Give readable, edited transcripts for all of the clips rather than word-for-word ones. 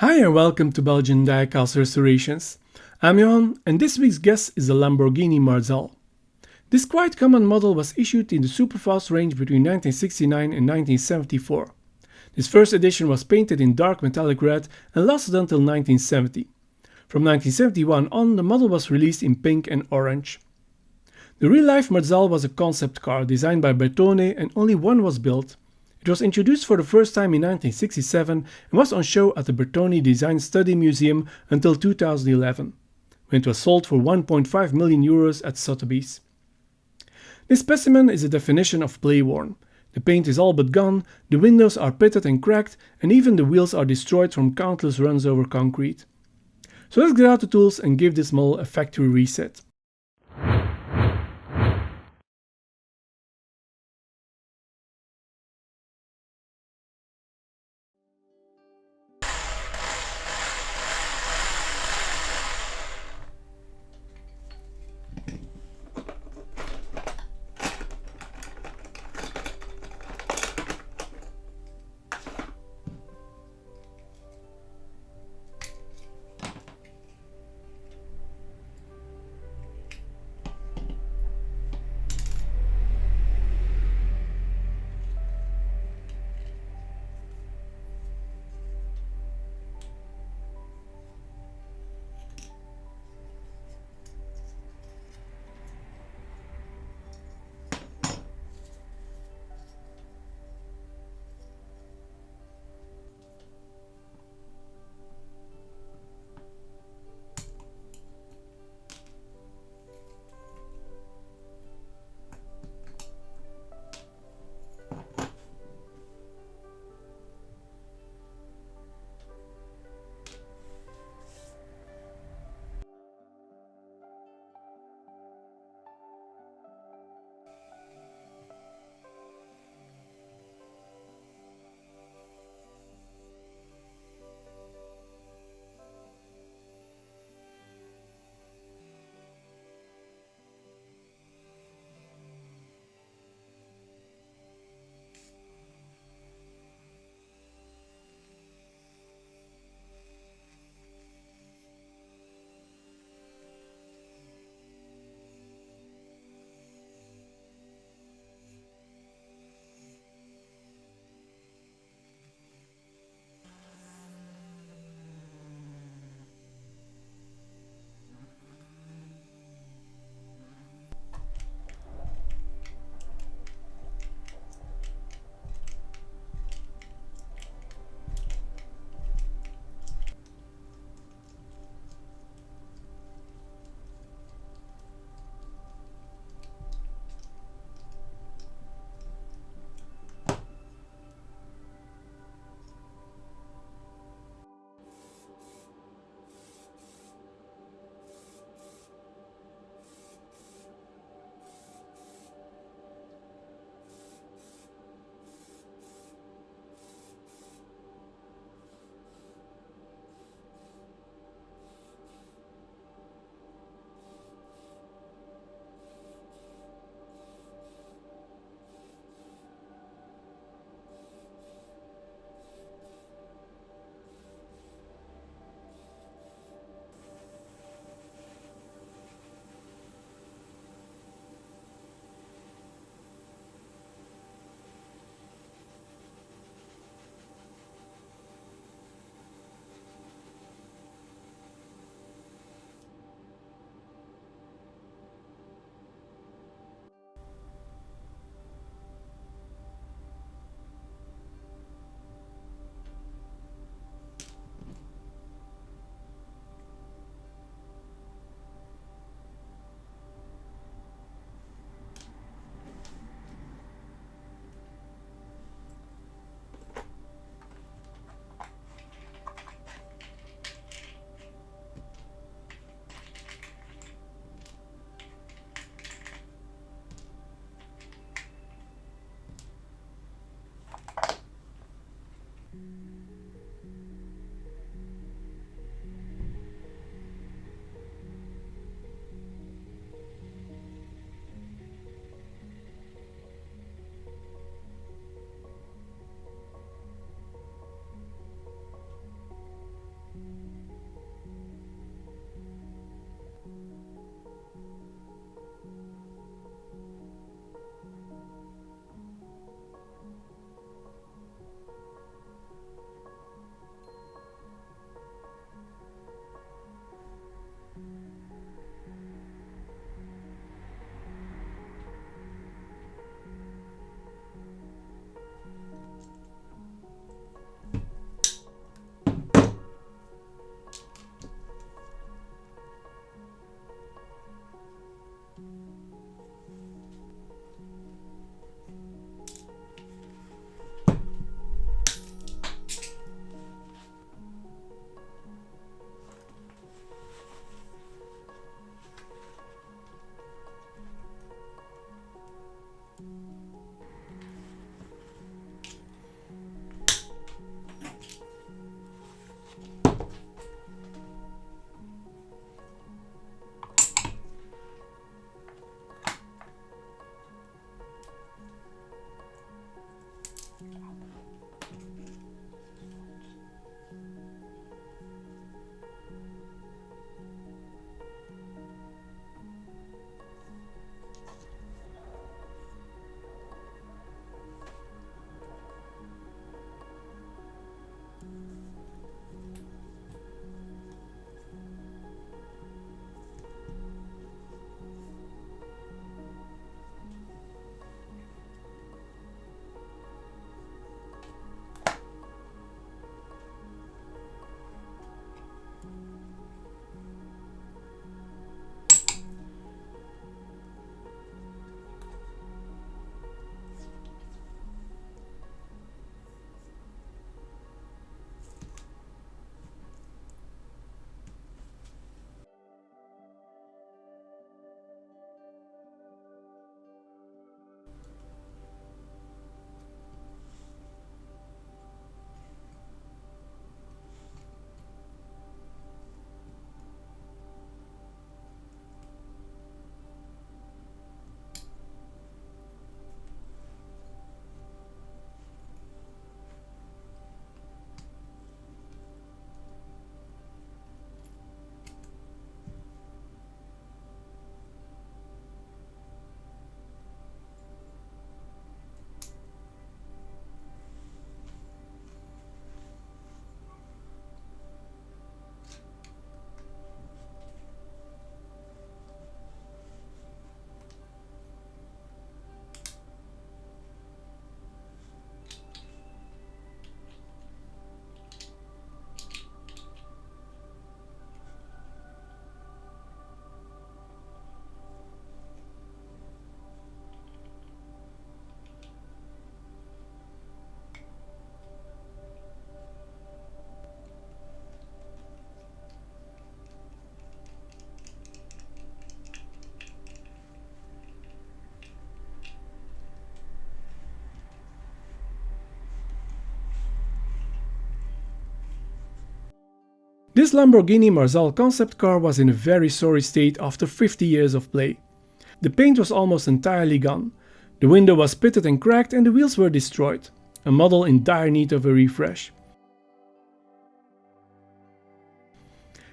Hi and welcome to Belgian Diecast Restorations. I'm Johan and this week's guest is the Lamborghini Marzal. This quite common model was issued in the SuperFast range between 1969 and 1974. This first edition was painted in dark metallic red and lasted until 1970. From 1971 on, the model was released in pink and orange. The real-life Marzal was a concept car designed by Bertone and only one was built. It was introduced for the first time in 1967 and was on show at the Bertone Design Study Museum until 2011, when it was sold for 1.5 million euros at Sotheby's. This specimen is a definition of playworn. The paint is all but gone, the windows are pitted and cracked, and even the wheels are destroyed from countless runs over concrete. So let's get out the tools and give this model a factory reset. This Lamborghini Marzal concept car was in a very sorry state after 50 years of play. The paint was almost entirely gone, the window was pitted and cracked and the wheels were destroyed, a model in dire need of a refresh.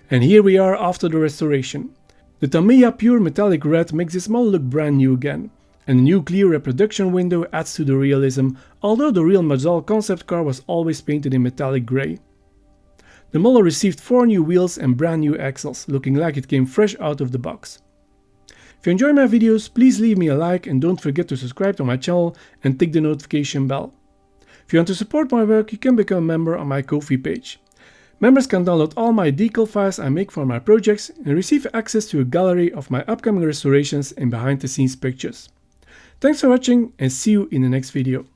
And here we are after the restoration. The Tamiya pure metallic red makes this model look brand new again, and a new clear reproduction window adds to the realism, although the real Marzal concept car was always painted in metallic grey. The model received 4 new wheels and brand new axles, looking like it came fresh out of the box. If you enjoy my videos, please leave me a like and don't forget to subscribe to my channel and tick the notification bell. If you want to support my work, you can become a member on my Ko-fi page. Members can download all my decal files I make for my projects and receive access to a gallery of my upcoming restorations and behind the scenes pictures. Thanks for watching and see you in the next video.